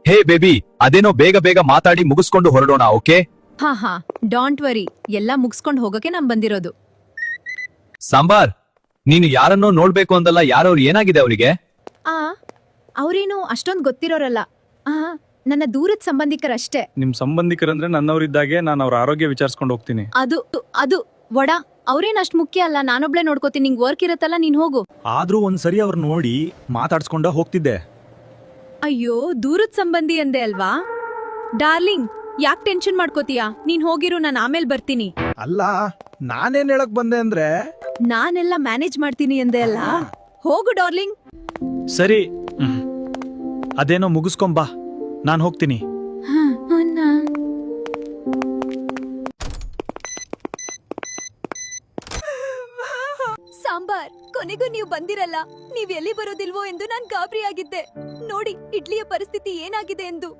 Hey baby, ಅದೇನೋ ಬೇಗ ಬೇಗ ಮಾತಾಡಿ ಮುಗಿಸ್ಕೊಂಡು ಹೊರಡೋಣ, ಓಕೆ? ಹಾ ಡೋಂಟ್ ವರಿ, ಎಲ್ಲ ಮುಗಿಸ್ಕೊಂಡು ಹೋಗಕ್ಕೆ ನಾನ್ ಬಂದಿರೋದು. ಸಾಂಬಾರ್, ನೀನು ಯಾರನ್ನೋ ನೋಡ್ಬೇಕು ಅಂದಲ್ಲ, ಯಾರವ್ರು, ಏನಾಗಿದೆ ಅವರಿಗೆ? ಅವ್ರೇನು ಅಷ್ಟೊಂದ್ ಗೊತ್ತಿರೋರಲ್ಲ. ನನ್ನ ದೂರದ ಸಂಬಂಧಿಕರಷ್ಟೇ. ನಿಮ್ ಸಂಬಂಧಿಕರಂದ್ರೆ ನನ್ನವರಿದ್ದಾಗೆ ನಾನು ಅವ್ರ ಆರೋಗ್ಯ ವಿಚಾರಿಸ್ಕೊಂಡು ಹೋಗ್ತೀನಿ. ಅದು ವಡ, ಅವ್ರೇನ್ ಅಷ್ಟ್ ಮುಖ್ಯ ಅಲ್ಲ, ನಾನೊಬ್ಳೆ ನೋಡ್ಕೋತೀನಿ. ನಿಂಗ್ ವರ್ಕ್ ಇರತ್ತಲ್ಲ, ನೀನ್ ಹೋಗು. ಆದ್ರೂ ಒಂದ್ಸರಿ ಅವ್ರ ನೋಡಿ ಮಾತಾಡ್ಸ್ಕೊಂಡ ಹೋಗ್ತಿದ್ದೆ. ಅಯ್ಯೋ, ದೂರದ ಸಂಬಂಧಿ ಅಂದೆ ಅಲ್ವಾ? ಡಾರ್ಲಿಂಗ್, ಯಾಕ್ ಟೆನ್ಷನ್ ಮಾಡ್ಕೋತೀಯಾ? ನೀನ್ ಹೋಗಿರು, ನಾನ್ ಆಮೇಲೆ ಬರ್ತೀನಿ. ಅಲ್ಲ, ನಾನೇನ್ ಹೇಳಕ್ ಬಂದೆ ಅಂದ್ರೆ ನಾನೆಲ್ಲ ಮ್ಯಾನೇಜ್ ಮಾಡ್ತೀನಿ ಅಂದೆ ಅಲ್ಲ. ಹೋಗು ಡಾರ್ಲಿಂಗ್. ಸರಿ, ಅದೇನೋ ಮುಗಿಸ್ಕೊಂಬಾ, ನಾನ್ ಹೋಗ್ತೀನಿ. ಸಾಂಬಾರ್, ಕೊನೆಗೂ ನೀವು ಬಂದಿರಲ್ಲ. ನೀವ್ ಎಲ್ಲಿ ಬರೋದಿಲ್ವೋ ಎಂದು ನಾನ್ ಗಾಬರಿ ಆಗಿದ್ದೆ. ನೋಡಿ ಇಡ್ಲಿಯ ಪರಿಸ್ಥಿತಿ ಏನಾಗಿದೆ ಎಂದು.